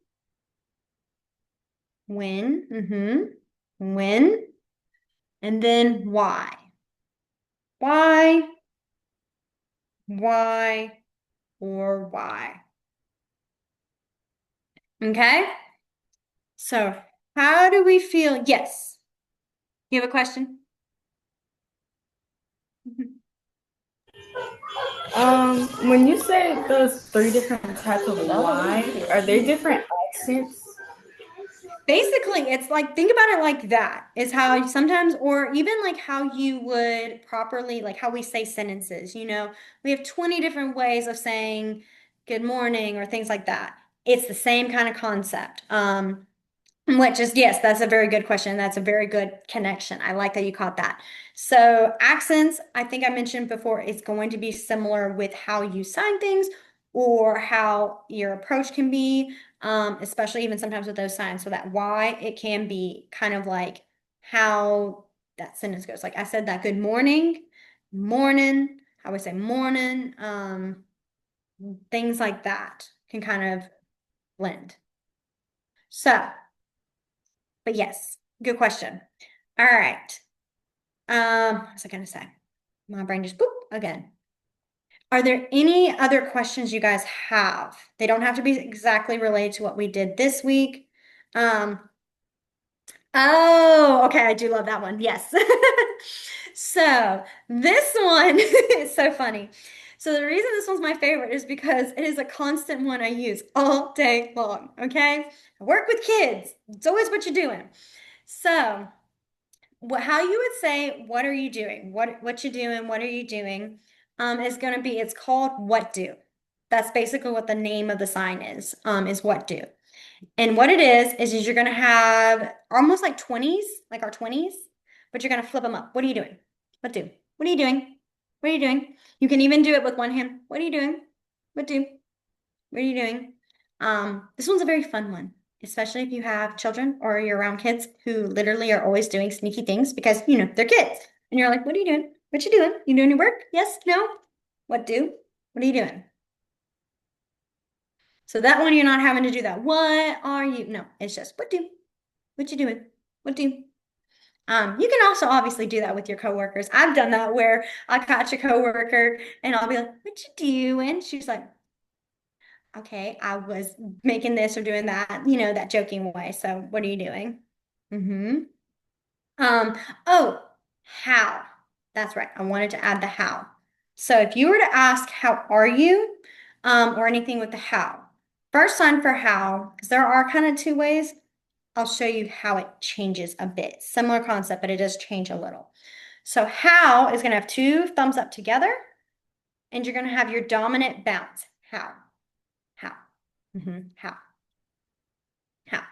when, and then why. Why, why, or why. Okay? So, how do we feel? Yes. You have a question? When you say those three different types of why, are they different accents? Basically, it's like, think about it like that is how sometimes, or even like how you would properly, like how we say sentences. We have 20 different ways of saying good morning or things like that. It's the same kind of concept. Which is, yes, that's a very good question. That's a very good connection. I like that you caught that. So, accents, I think I mentioned before, it's going to be similar with how you sign things or how your approach can be, especially even sometimes with those signs. So, that why it can be kind of like how that sentence goes. Like I said, that good morning, morning, I would say morning, things like that can kind of blend. So, but yes, good question. All right. What was I gonna say? My brain just boop again. Are there any other questions you guys have? They don't have to be exactly related to what we did this week. Oh, okay, I do love that one. Yes. So this one is so funny. So the reason this one's my favorite is because it is a constant one I use all day long. Okay. I work with kids. It's always what you're doing. So how you would say, what are you doing? What you doing? What are you doing? Is going to be, it's called what do. That's basically what the name of the sign is what do. And what it is you're going to have almost like 20s, like our 20s, but you're going to flip them up. What are you doing? What do? What are you doing? What are you doing? You can even do it with one hand. What are you doing? What do? What are you doing? This one's a very fun one, especially if you have children or you're around kids who literally are always doing sneaky things because, they're kids. And you're like, what are you doing? What you doing? You doing your work? Yes? No? What do? What are you doing? So that one, you're not having to do that. What are you? No, it's just what do? What you doing? What do? You can also obviously do that with your coworkers. I've done that where I catch a coworker and I'll be like, what you doing? She's like, okay, I was making this or doing that, that joking way. So what are you doing? Um, oh, how? That's right. I wanted to add the how. So if you were to ask, how are you? Or anything with the how. First sign for how, because there are kind of two ways. I'll show you how it changes a bit. Similar concept, but it does change a little. So how is going to have two thumbs up together, and you're going to have your dominant bounce. How? How? How? How?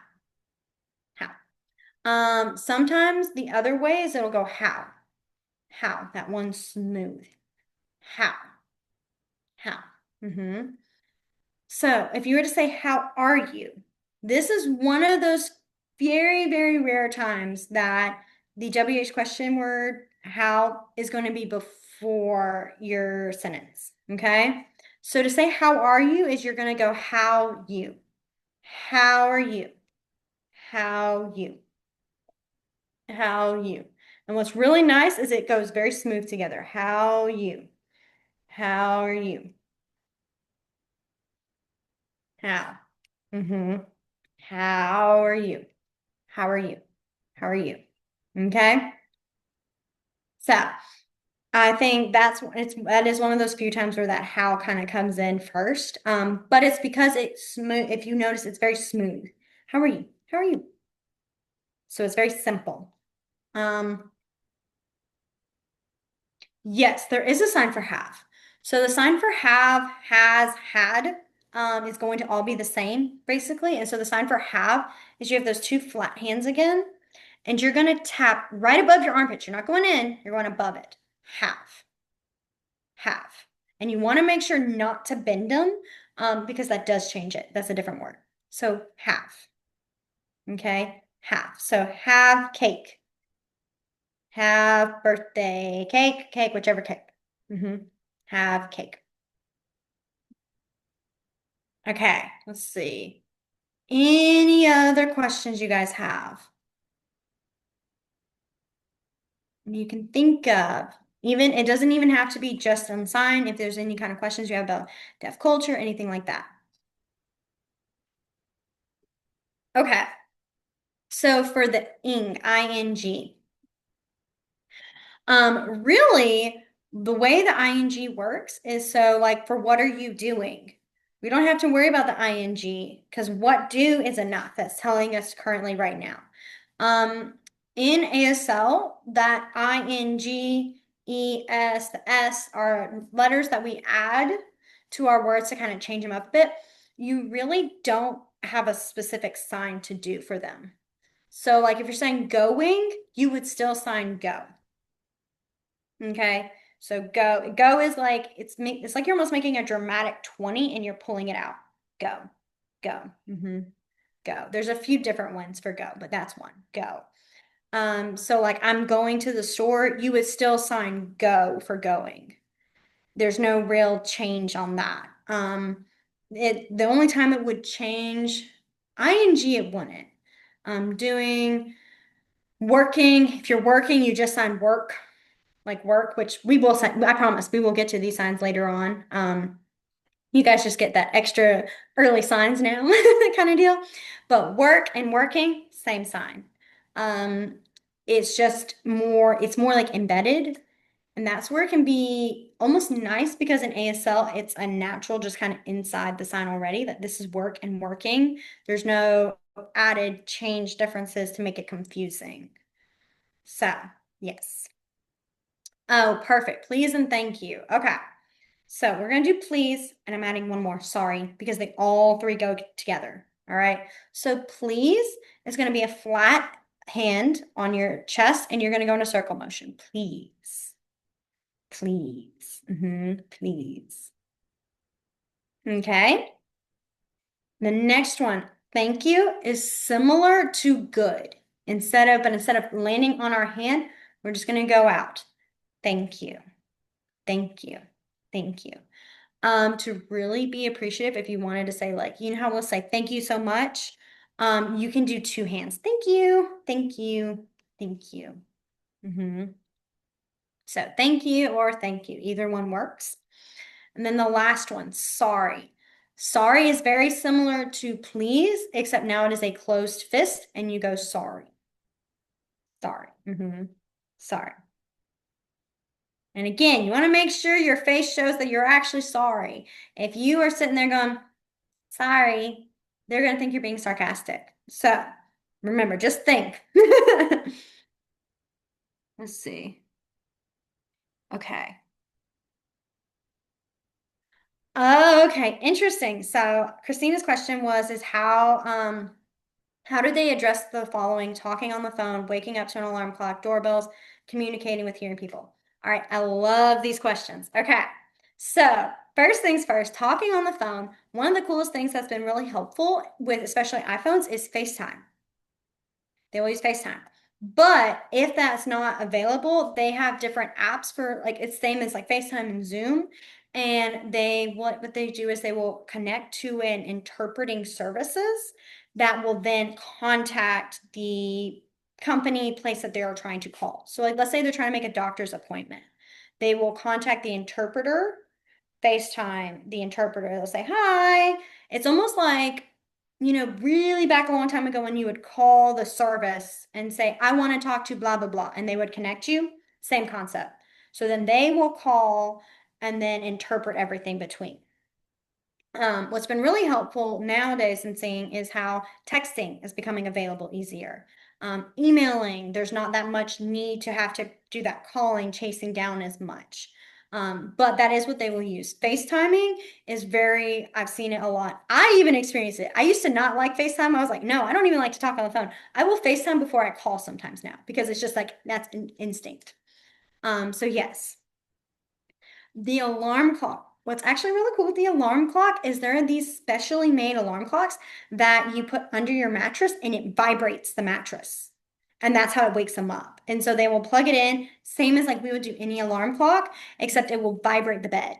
How? Sometimes the other way is it'll go how. How? That one's smooth. How? How? So if you were to say, how are you? This is one of those very, very rare times that the WH question word how is going to be before your sentence. Okay. So to say how are you is you're going to go how you. How are you? How you? How you? And what's really nice is it goes very smooth together. How you? How are you? How? Mm-hmm. How are you? How are you? How are you? Okay. So I think that is one of those few times where that how kind of comes in first. But it's because it's smooth. If you notice, it's very smooth. How are you? How are you? So it's very simple. Yes, there is a sign for have. So the sign for have, has, had, is going to all be the same, basically. And so the sign for have is you have those two flat hands again, and you're going to tap right above your armpit. You're not going in, you're going above it. Have, have. And you want to make sure not to bend them, because that does change it. That's a different word. So have, okay? Have. So have cake. Have birthday cake, whichever cake. Have cake. Okay, let's see. Any other questions you guys have? You can think of. Even it doesn't even have to be just on sign. If there's any kind of questions you have about deaf culture, anything like that. Okay. So for the ing, ing. Really, the way the ing works is so like for what are you doing? We don't have to worry about the ing because what do is enough. That's telling us currently right now. In ASL, that ing, es, the s are letters that we add to our words to kind of change them up a bit. You really don't have a specific sign to do for them. So like if you're saying going, you would still sign go. Okay. So go is like it's like you're almost making a dramatic 20 and you're pulling it out. Go. Go. Go. There's a few different ones for go, but that's one. Go. So like I'm going to the store, you would still sign go for going. There's no real change on that. The only time it would change ing it wouldn't. Doing working, if you're working, you just sign work, like work, which we will sign, I promise we will get to these signs later on. You guys just get that extra early signs now kind of deal. But work and working, same sign. It's just it's more like embedded. And that's where it can be almost nice because in ASL, it's a natural just kind of inside the sign already that this is work and working. There's no added change differences to make it confusing. So, yes. Oh, perfect. Please and thank you. Okay. So we're going to do please, and I'm adding one more, sorry, because they all three go together. All right. So please is going to be a flat hand on your chest, and you're going to go in a circle motion. Please. Please. Please. Okay. The next one, thank you, is similar to good. Instead of landing on our hand, we're just going to go out. Thank you. Thank you. Thank you. To really be appreciative, if you wanted to say like, you know how we'll say thank you so much, you can do two hands. Thank you, thank you, thank you. So thank you or thank you, either one works. And then the last one, sorry. Sorry is very similar to please, except now it is a closed fist and you go sorry. Sorry. Sorry. And again, you want to make sure your face shows that you're actually sorry. If you are sitting there going, sorry, they're going to think you're being sarcastic. So remember, just think. Let's see. Okay. Oh, okay. Interesting. So Christina's question is how do they address the following: talking on the phone, waking up to an alarm clock, doorbells, communicating with hearing people? All right, I love these questions. Okay, so first things first, talking on the phone. One of the coolest things that's been really helpful with especially iPhones is FaceTime. They will use FaceTime. But if that's not available, they have different apps for like it's same as like FaceTime and Zoom. And they what they do is they will connect to an interpreting services that will then contact the company place that they are trying to call. So like let's say they're trying to make a doctor's appointment. They will contact the interpreter, FaceTime the interpreter. They'll say, hi. It's almost like, really back a long time ago when you would call the service and say, I want to talk to blah, blah, blah, and they would connect you. Same concept. So then they will call and then interpret everything between. What's been really helpful nowadays in seeing is how texting is becoming available easier. Emailing, there's not that much need to have to do that calling, chasing down as much. But that is what they will use. FaceTiming is I've seen it a lot. I even experienced it. I used to not like FaceTime. I was like, no, I don't even like to talk on the phone. I will FaceTime before I call sometimes now because it's just like that's an instinct. So yes. The alarm clock. What's actually really cool with the alarm clock is there are these specially made alarm clocks that you put under your mattress and it vibrates the mattress. And that's how it wakes them up. And so they will plug it in, same as like we would do any alarm clock, except it will vibrate the bed.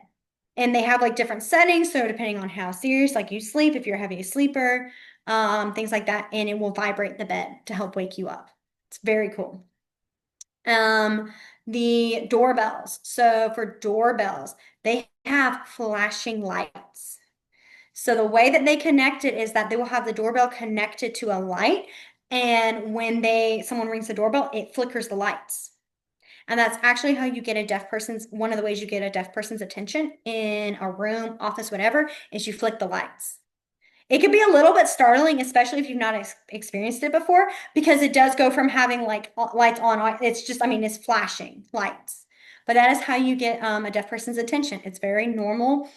And they have like different settings. So depending on how serious, like you sleep, if you're a heavy sleeper, things like that, and it will vibrate the bed to help wake you up. It's very cool. The doorbells. So for doorbells, they have flashing lights. So the way that they connect it is that they will have the doorbell connected to a light, and when someone rings the doorbell, it flickers the lights. And that's actually how you get one of the ways you get a deaf person's attention in a room, office, whatever, is you flick the lights. It could be a little bit startling, especially if you've not experienced it before, because it does go from having like lights on. It's just, I mean, it's flashing lights. But that is how you get a deaf person's attention. It's very normal.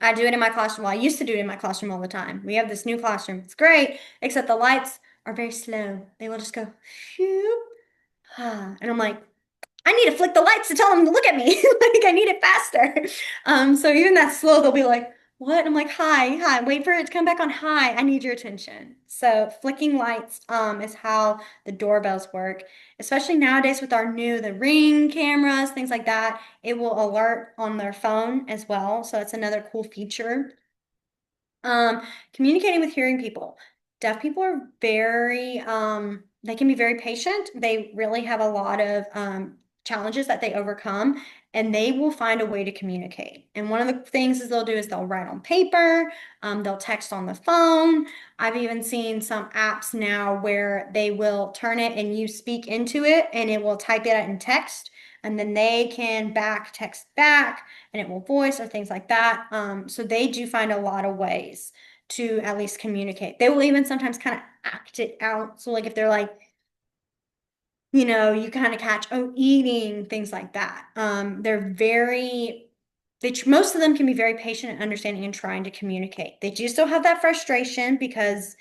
I do it in my classroom. Well, I used to do it in my classroom all the time. We have this new classroom. It's great, except the lights are very slow. They will just go, shoop. And I'm like, I need to flick the lights to tell them to look at me. Like I need it faster. So even that slow, they'll be like, what? I'm like, hi, wait for it to come back on hi. I need your attention. So flicking lights is how the doorbells work, especially nowadays with the Ring cameras, things like that. It will alert on their phone as well. So it's another cool feature. Communicating with hearing people. Deaf people are they can be very patient. They really have a lot of challenges that they overcome, and they will find a way to communicate. And one of the things they'll do is they'll write on paper, they'll text on the phone. I've even seen some apps now where they will turn it and you speak into it, and it will type it out in text, and then they can text back and it will voice or things like that. So they do find a lot of ways to at least communicate. They will even sometimes kind of act it out. So like if they're like, you kind of catch, eating, things like that. Most of them can be very patient and understanding and trying to communicate. They do still have that frustration because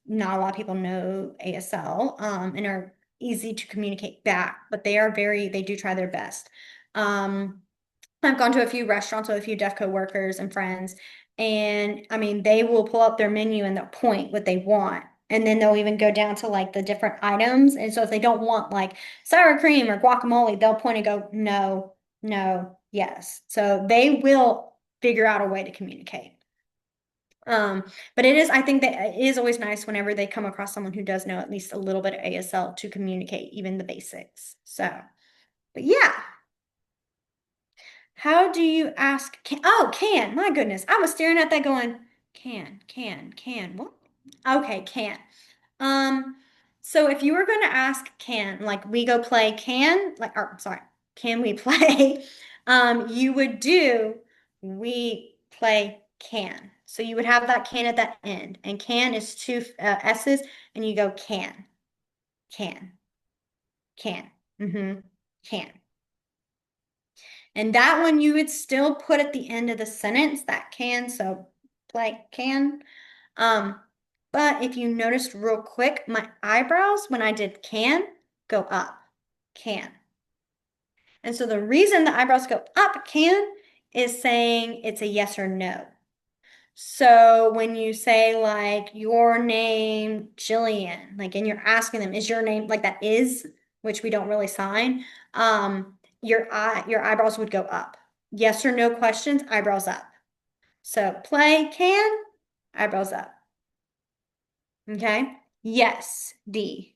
not a lot of people know ASL, and are easy to communicate back, but they do try their best. I've gone to a few restaurants with a few deaf co-workers and friends, and I mean, they will pull up their menu and they'll point what they want. And then they'll even go down to like the different items. And so if they don't want like sour cream or guacamole, they'll point and go, no, no, yes. So they will figure out a way to communicate. But I think that it is always nice whenever they come across someone who does know at least a little bit of ASL to communicate even the basics. So, but yeah. How do you ask? Can. My goodness. I was staring at that going, can. What? Okay, can. Um, so if you were going to ask can, like we go play can, sorry, can we play? You would do we play can. So you would have that can at that end, and can is two S's, and you go can, can, can, can. And that one you would still put at the end of the sentence, that can, so play can. But if you noticed real quick, my eyebrows when I did can go up, can. And so the reason the eyebrows go up, can, is saying it's a yes or no. So when you say like your name, Jillian, like, and you're asking them, is your name like that is, which we don't really sign, your eyebrows would go up. Yes or no questions, eyebrows up. So play can, eyebrows up. Okay. Yes, D.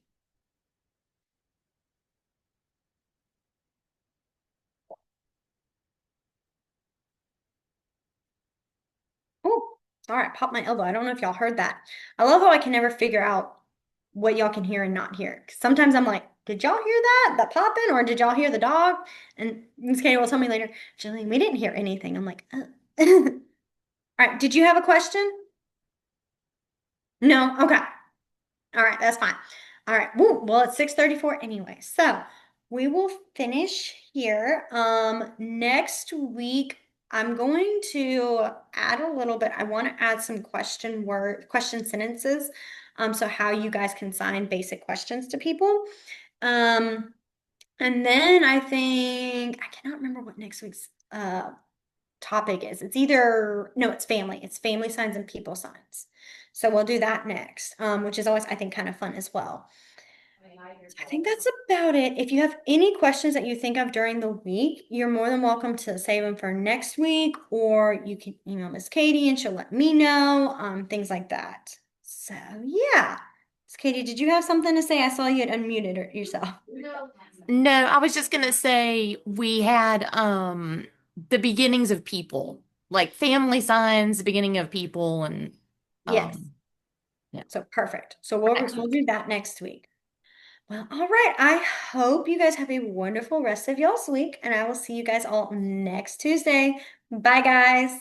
Oh, sorry, I popped my elbow. I don't know if y'all heard that. I love how I can never figure out what y'all can hear and not hear. 'Cause sometimes I'm like, did y'all hear that popping, or did y'all hear the dog? And Miss Katie will tell me later, Jillian, we didn't hear anything. I'm like, All right, did you have a question? No? Okay. All right, that's fine. All right. Woo, well, it's 6:34 anyway. So we will finish here. Next week, I'm going to add a little bit. I want to add some question sentences. So how you guys can sign basic questions to people. And then I think I cannot remember what next week's topic is. It's either, no, it's family. It's family signs and people signs. So we'll do that next, which is always, I think, kind of fun as well. I think that's about it. If you have any questions that you think of during the week, you're more than welcome to save them for next week, or you can email Miss Katie and she'll let me know, things like that. So yeah. Miss Katie, did you have something to say? I saw you had unmuted yourself. No, I was just gonna say we had the beginnings of people, like family signs, the beginning of people, and Yes. yeah. So perfect. So we'll do that next week. Well, all right. I hope you guys have a wonderful rest of y'all's week, and I will see you guys all next Tuesday. Bye, guys.